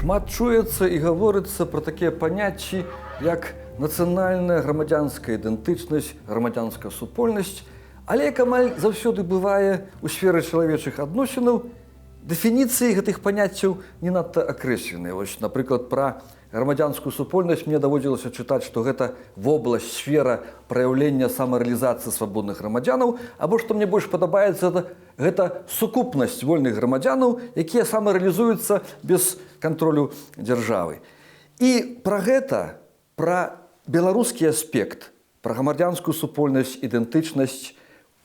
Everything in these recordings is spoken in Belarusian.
Шмат чуецца і гаворыцца пра такія паняцці, як нацыянальная грамадзянская ідэнтычнасць, грамадзянская супольнасць, але як амаль заўсёды бывае ў сферы чалавечых адносінаў, дэфініцыі гэтых паняццяў не надта акрэсленыя. Вось, напрыклад, пра грамадзянскую супольнасць мне даводзілася чытаць, што гэта вобласць, сфера праяўлення самарэалізацыі свабодных грамадзянаў, або што мне больш падабаецца, гэта сукупнасць вольных грамадзянаў, якія самарэалізуюцца без кантролю дзяржавы. І пра гэта, пра беларускі аспект, пра грамадзянскую супольнасць, ідэнтычнасць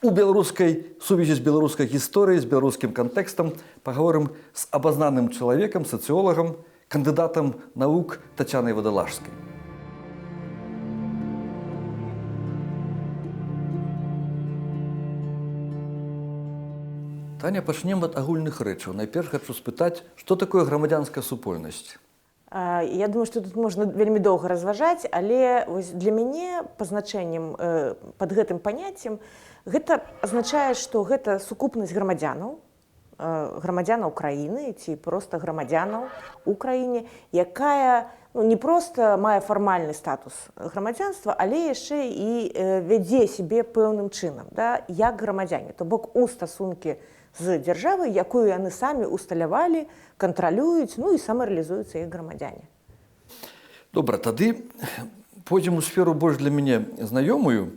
у беларускай сувязі з беларускай гісторыяй, з беларускім кантэкстам пагаворым з абазнаным чалавекам, сацыолагам, кандыдатам навук Тацянай Вадалашскай. Таня, пачнем ад агульных рэчаў. Найперш хачу спытаць, што такое грамадзянская супольнасць? Я думаю, што тут можна вельмі доўга разважаць, але для мяне пазначэннем пад гэтым паняццем гэта азначае, што гэта сукупнасць грамадзянаў краіны ці проста грамадзянаў у краіне, якая не проста мае фармальны статус грамадзянства, але яшчэ і вядзе сябе пэўным чынам, як грамадзяне. То бок у стасункі з дзяржавай, якую яны самі усталявалі, кантралююць, і самарэалізуюцца іх грамадзяне. Добра, тады пойдзем у сферу больш для мяне знаёмую.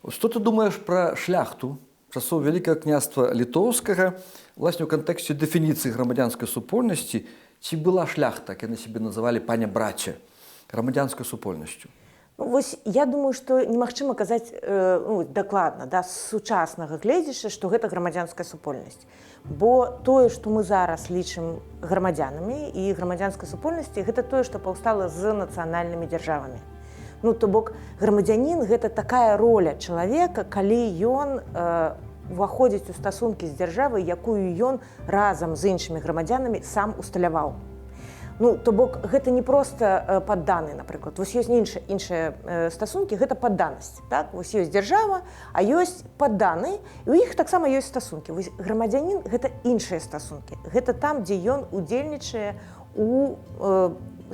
Што ты думаеш пра шляхту часоў Вялікага княства Літоўскага, власне, у кантэксце дэфініцыі грамадзянскай супольнасці, ці была шляхта, як яны сябе называлі паня-браця, грамадзянскай супольнасцю? Я думаю, што немагчыма казаць дакладна, з сучаснага гледзяча, што гэта грамадзянская супольнасць. Бо тое, што мы зараз лічым грамадзянамі і грамадзянскай супольнасці, гэта тое, што паўстала з нацыянальнымі дзяржавамі. То бок, грамадзянін – гэта такая роля чалавека, калі ён уваходзіць у стасункі з дзяржавай, якую ён разам з іншымі грамадзянамі сам усталяваў. То бок, гэта не проста падданы, напрыклад. Вось ёсць іншыя стасункі, гэта падданасць. Вось ёсць дзяржава, а ёсць падданы, і ў іх таксама ёсць стасункі. Вось грамадзянін – гэта іншыя стасункі. Гэта там, дзе ён удзельнічае у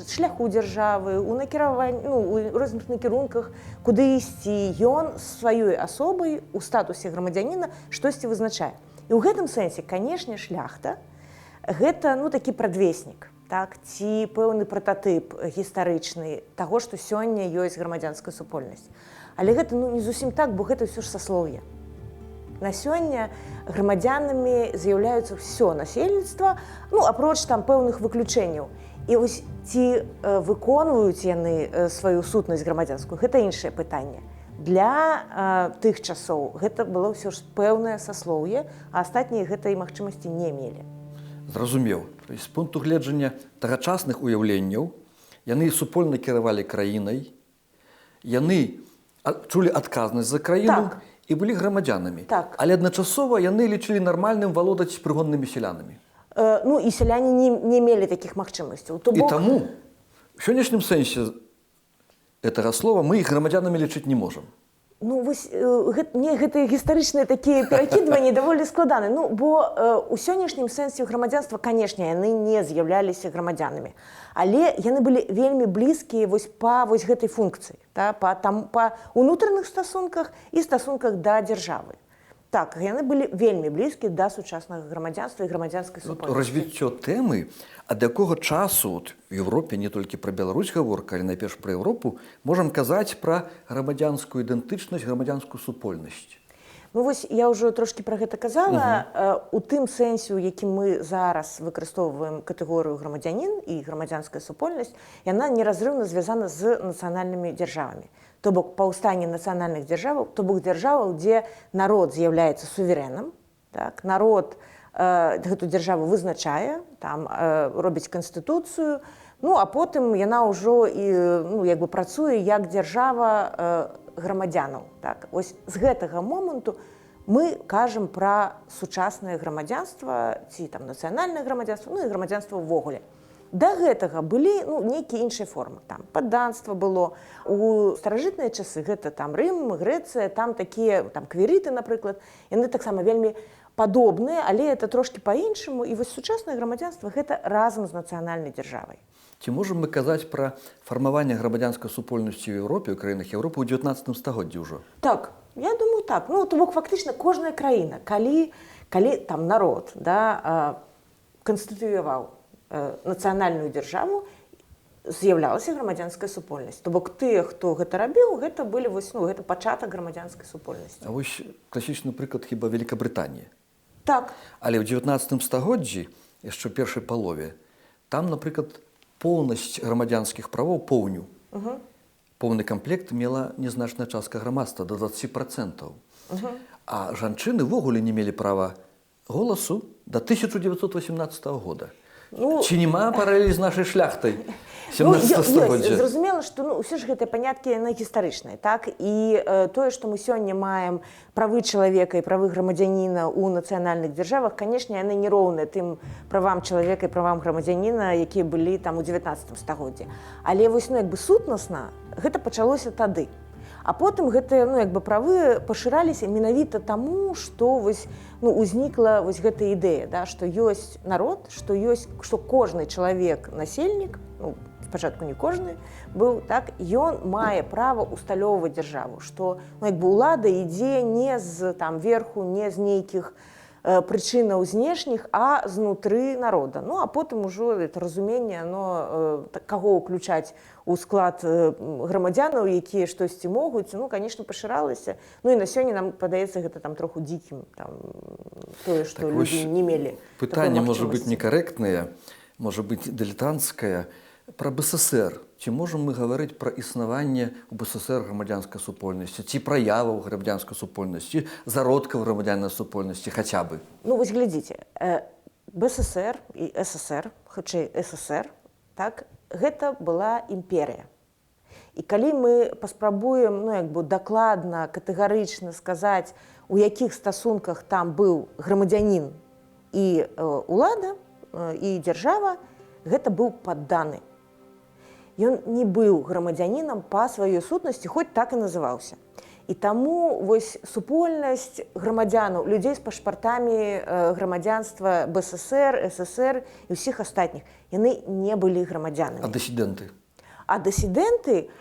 шляху дзяржавы, у накіраванні, у розных накірунках, куды ісці. Ён сваёй асобай у статусе грамадзяніна штосьці вызначае. І ў гэтым сэнсе, канешне, шляхта – гэта такі прадвеснік, ці пэўны прататып гістарычны таго, што сёння ёсць грамадзянская супольнасць. Але гэта не зусім так, бо гэта ўсё ж саслоўе. На сёння грамадзянамі з'яўляюцца ўсё насельніцтва, апроч пэўных выключэнняў. І вось ці выконваюць яны сваю сутнасць грамадзянскую, гэта іншае пытанне. Для тых часоў гэта было ўсё ж пэўнае саслоўе, а астатнія гэтай магчымасці не мелі. Зразумеў. З пункту гледжання тагачасных уяўленняў яны супольна кіравалі краінай, яны чулі адказнасць за краіну і былі грамадзянамі. Але адначасова яны лічылі нармальным валодаць прыгоннымі сялянамі. І сяляне не мелі такіх магчымасцяў. І таму в сённяшнім сэнсе гэтага слова мы іх грамадзянамі лічыць не можам. Мне гэтыя гістарычныя такія перакідванні даволі складаны. Бо ў сённяшнім сэнсе грамадзянства, канешне, яны не з'яўляліся грамадзянамі. Але яны былі вельмі блізкія па гэтай функцыі, па ўнутраных стасунках і стасунках да дзяржавы. Яны былі вельмі блізкія да сучаснага грамадзянства і грамадзянскай супольнасці. Развіццё тэмы, ад якога часу в Еўропе, не толькі пра Беларусь гаворка, але найперш пра Еўропу, можам казаць пра грамадзянскую ідэнтычнасць, грамадзянскую супольнасць. Я ўжо трошкі пра гэта казала. У тым сэнсе, у якім мы зараз выкарыстоўваем катэгорыю грамадзянін і грамадзянская супольнасць, яна неразрыўна звязана з нацыянальнымі дзяржавамі. То бок паўстанне нацыянальных дзяржаваў, то бок дзяржаваў, дзе народ з'яўляецца суверэнам, народ гэту дзяржаву вызначае, робіць канстытуцыю, а потым яна ўжо працуе як дзяржава грамадзянаў. Вось з гэтага моманту мы кажам пра сучаснае грамадзянства, ці нацыянальнае грамадзянства, і грамадзянства ўвогуле. Да гэтага былі нейкія іншыя формы. Падданства было. У старажытныя часы гэта Рым, Грэцыя, там такія квірыты, напрыклад, яны таксама вельмі падобныя, але это трошкі па-іншаму. І вось сучаснае грамадзянства гэта разам з нацыянальнай дзяржавай. Ці можам мы казаць пра фармаванне грамадзянскай супольнасці ў Еўропе, у краінах Еўропы ў 19 стагоддзі ўжо? Так, я думаю, так. Ну, то бок фактычна кожная краіна, калі там народ, да, канстытуяваў нацыянальную дзяржаву, з'яўлялася грамадзянская супольнасць. То бок тыя, хто гэта рабіў, гэта былі вось, ну, гэта пачатак грамадзянскай супольнасці. А вось класічны прыклад хіба Великабрытаніі. Так. Але ў 19 стагоддзі, яшчэ ў першай палове, там, напрыклад, поўнасць грамадзянскіх правоў поўню. Поўны камплект мела незначная частка грамадства, да 20%. А жанчыны ўвогуле не мелі права голасу да 1918 года. Ну, ці няма паралелі з нашай шляхтай 17 стагоддзя? Зразумела, што ўсе ж гэтыя паняткі яны гістарычныя, так? І тое, што мы сёння маем правы чалавека і правы грамадзяніна ў нацыянальных дзяржавах, канешне, яны не роўныя тым правам чалавека і правам грамадзяніна, якія былі там у 19 стагоддзі. Але вось, ну, як бы сутнасна гэта пачалося тады. А потым гэтыя, ну, як бы правы пашыраліся менавіта таму, што вось, ну, узнікла вось гэтая ідэя, да, што ёсць народ, што кожны чалавек, насельнік, ну, спачатку не кожны быў, так, ён мае права усталёўваць дзяржаву, што, ну, як бы ўлада ідзе не з там верху, не з нейкіх прычынаў знешніх, а знутры народа. Ну, а потым ужо это разуменне, оно, каго ўключаць у склад грамадзянаў, якія штосьці могуць, ну, конечно, пашыралася. Ну, і на сёння нам падаецца гэта там троху дзікім, там, тое, што так, людзі не мелі. Пытанне можа быць некарэктнае, можа быць дылетанцкае. Пра БССР. Ці можам мы гаварыць пра існаванне ў БССР грамадзянскай супольнасці, ці праяваў грамадзянскай супольнасці, зародкаў грамадзяннай супольнасці хаця бы? Ну, вось глядзіце, БССР і ССР, хутчэй ССР, так, гэта была імперія. І калі мы паспрабуем, ну, як бы дакладна, катэгарычна сказаць, у якіх стасунках там быў грамадзянін і ўлада, і дзяржава, гэта быў падданы. Ён не быў грамадзянінам па сваёй сутнасці, хоць так і называўся. І таму вось супольнасць грамадзянаў, людзей з пашпартамі грамадзянства БССР, ССР і ўсіх астатніх, яны не былі грамадзянамі. А дысідэнты? А дысідэнты,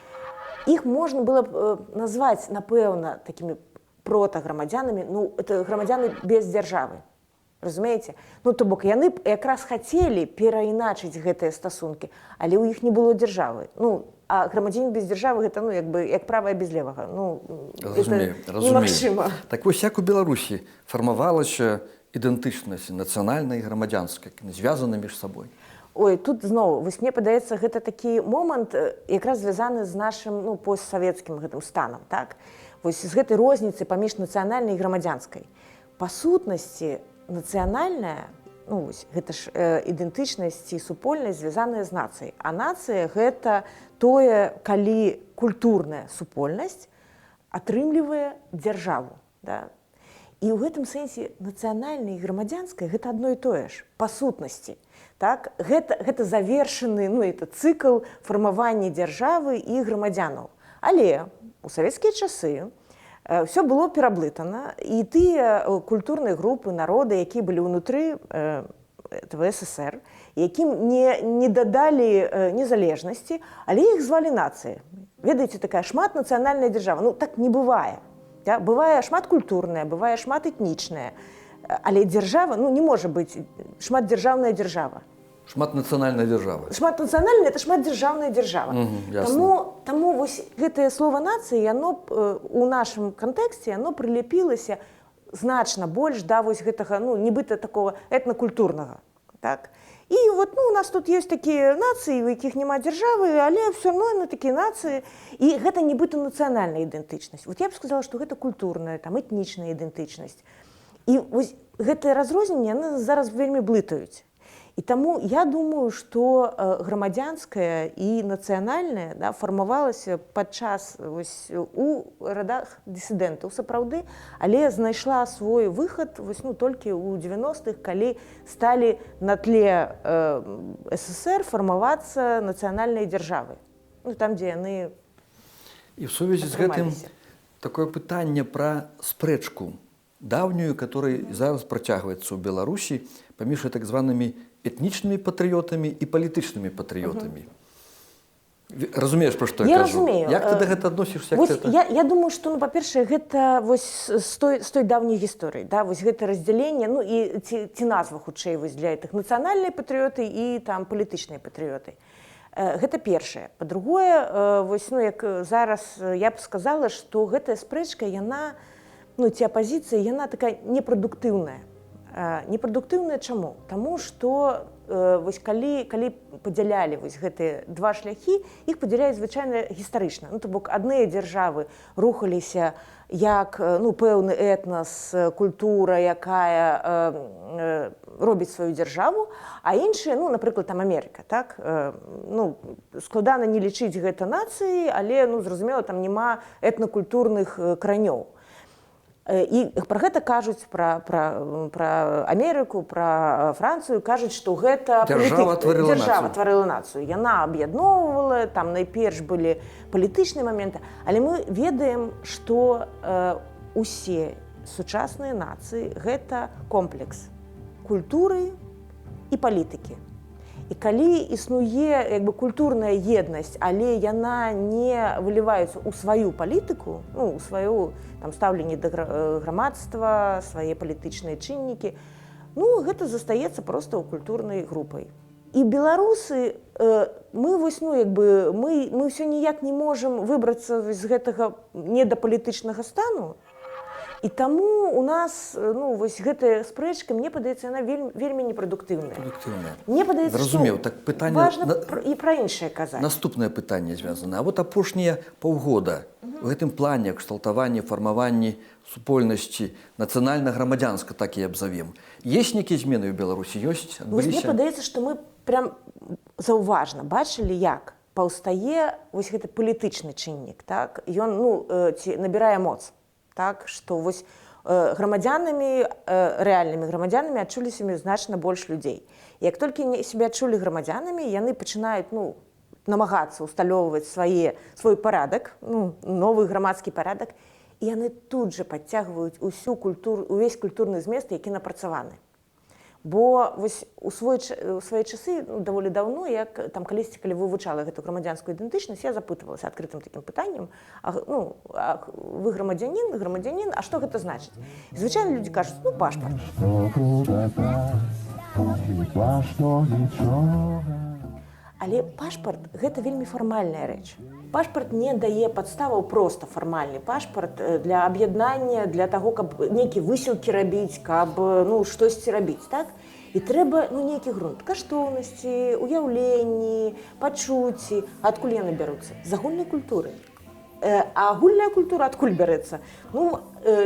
іх можна было б назваць, напэўна, такімі протаграмадзянамі, ну, это грамадзяны без дзяржавы. Разумееце? Ну, то бок, яны якраз хацелі перайначыць гэтыя стасункі, але ў іх не было дзяржавы. Ну, а грамадзянін без дзяржавы гэта, ну, як бы, як правае без левага. Ну, разумею, гэта немагчыма. Так вось, як у Беларусі фармавалася ідэнтычнасць нацыянальнай і грамадзянскай, звязаны між сабой? Ой, тут зноў, вось мне падаецца, гэта такі момант, якраз звязаны з нашым, ну, постсавецкім гэтым станам, так? Вось з гэтай розніцы паміж нацыянальнай і грамадзянскай. Па сутнасці, нацыянальная, ну, вось, гэта ж ідэнтычнасць і супольнасць звязаная з нацыяй. А нацыя гэта тое, калі культурная супольнасць атрымлівае дзяржаву. Да? І ў гэтым сэнсе нацыянальная і грамадзянская гэта адно і тое ж, па сутнасці. Так? Гэта завершаны, ну, это цыкл фармавання дзяржавы і грамадзянаў. Але у савецкія часы все было пераблытана, і тыя культурныя групы, народы, якія былі ўнутры ССР, якім не дадалі незалежнасці, але іх звалі нацыі. Ведаеце, такая шматнацыянальная дзяржава. Ну, так не бывае. Да? Бывае шматкультурная, бывае шматэтнічная, але дзяржава, ну, не можа быць шматдзяржаўная дзяржава. Шматнацыянальная дзяржава. Шматнацыянальная – это шматдзяржаўная дзяржава. Таму вось гэтае слова нацыі, яно у нашым кантэксце, яно прылепілася значна больш да вось гэтага, ну, нібыта такого этнакультурнага. Так? І вот, ну, у нас тут ёсць такія нацыі, у якіх няма дзяржавы, але ўсё адно яны такія нацыі. І гэта нібыта нацыянальная ідэнтычнасць. Вот я б сказала, што гэта культурная, там, этнічная ідэнтычнасць. І вось гэтыя разрозненні, яны зараз вельмі блытаюць. І таму я думаю, што грамадзянская і нацыянальная, да, фармавалася падчас вось, у радах дысідэнтаў сапраўды, але знайшла свой выхад вось, ну, толькі ў 90-х, калі сталі на тле ССР фармавацца нацыянальныя дзяржавы. Ну, там, дзе яны І ў сувязі з гэтым такое пытанне пра спрэчку давнюю, которая зараз працягваецца ў Беларусі паміж так званымі этнічнымі патрыётамі і палітычнымі патрыётамі. Разумееш, пра што я кажу? Разумею. Як ты да гэта адносішся? Я думаю, што, ну, па-першае, гэта вось з той давняй гісторыі, да, вось гэта раздзяленне, ну, і ці назва хутчэй вось для гэтых нацыянальныя патрыёты і там палітычныя патрыёты. Гэта першае. Па-другое, вось, ну, як зараз я б сказала, што гэтая спрэчка, яна, ну, ці апазіцыя, яна такая непрадуктыўная. Непрадуктыўная чаму? Таму што вось калі падзялялі вось гэтыя два шляхі, іх падзяляюць звычайна гістарычна. Ну, то бок адныя дзяржавы рухаліся як, ну, пэўны этнас, культура, якая робіць сваю дзяржаву, а іншыя, ну, напрыклад, там Амерыка, так? Ну, складана не лічыць гэта нацыяй, але, ну, зразумела, там няма этнакультурных каранёў. І пра гэта кажуць, пра Амерыку, пра Францыю, кажуць, што гэта дзяржава тварыла нацыю. Яна аб'ядноўвала, там найперш былі палітычныя моменты, але мы ведаем, што усе сучасныя нацыі гэта комплекс культуры і палітыкі. І калі існуе як бы культурная еднасць, але яна не выліваецца ў сваю палітыку, ну, у сваю там стаўленне да грамадства, свае палітычныя чыннікі, ну, гэта застаецца проста ў культурнай групай. І беларусы, мы вось, ну, як бы, мы ўсё ніяк не можам выбрацца з гэтага недапалітычнага стану. І таму у нас, ну, вось гэтая спрэчка, мне падаецца, яна вельмі непрадуктыўная. Мне падаецца, зразумеў, так пытанне важна і пра іншае казаць. Наступнае пытанне звязана. А вот апошнія паўгода у гэтым плане кшталтаванні, фармаванні супольнасці нацыянальна-грамадзянска, так і абзавем. Ёсць нейкія змены ў Беларусі? Ёсць? Мне падаецца, што мы прям заўважна бачылі, як паўстае вось гэты палітычны чыннік, так? Ён, ну, ці набірае моц. Так, што вось грамадзянамі, рэальнымі грамадзянамі адчулі сябе значна больш людзей. Як толькі сябе адчулі грамадзянамі, яны пачынаюць, ну, намагацца ўсталёўваць свой парадак, ну, новы грамадскі парадак, і яны тут жа падцягваюць увесь культурны змест, які напрацаваны. Бо вось у свае часы, ну, даволі даўно, як там калісьці, калі вывучала гэту грамадзянскую ідэнтычнасць, я запытвалася адкрытым такім пытаннем, вы грамадзянін, а што гэта значыць? І звычайна людзі кажуць, ну, пашпарт. Але пашпарт – гэта вельмі фармальная рэч. Пашпарт не дае падставаў проста фармальны пашпарт для аб'яднання, для таго, каб нейкія высілкі рабіць, каб, ну, штосьці рабіць, так? І трэба, ну, нейкі грунт каштоўнасці, уяўленні, пачуцці. Адкуль яны бяруцца? З агульнай культуры. А агульная культура адкуль бярэцца? Ну,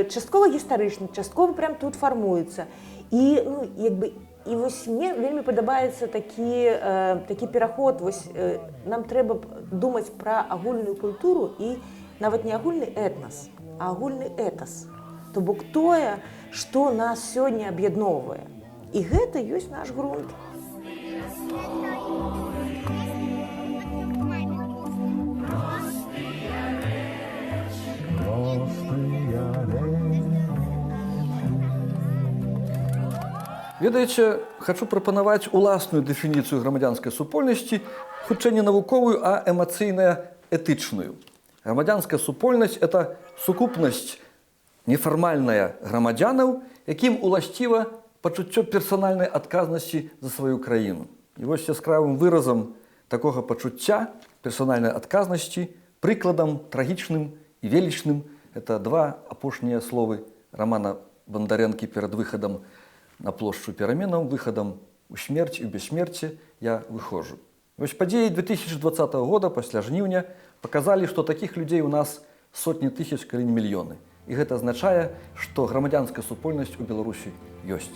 часткова гістарычна, часткова прям тут фармуецца. І, ну, як бы, і вось мне вельмі падабаецца такі пераход. Вось нам трэба думаць пра агульную культуру і нават не агульны этнас, а агульны этас. То бок тое, што нас сёння аб'ядноўвае. І гэта ёсць наш грунт. Ведаеце, хачу прапанаваць уласную дэфініцыю грамадзянскай супольнасці, хутчэй не навуковую, а эмацыйна-этычную. Грамадзянская супольнасць – это сукупнасць нефармальная грамадзянаў, якім уласціва пачуццё персанальнай адказнасці за сваю краіну. І вось яскравым выразам такога пачуцця персанальнай адказнасці, прыкладам трагічным і велічным – это два апошнія словы Рамана Бандарэнкі перад выхадам на плошчу пераменаў, выхадам у смерць і бессмерці я выходжу. Вось падзеі 2020 года пасля жніўня паказалі, што такіх людзей у нас сотні тысяч, калі не мільёны. І гэта азначае, што грамадзянская супольнасць у Беларусі ёсць.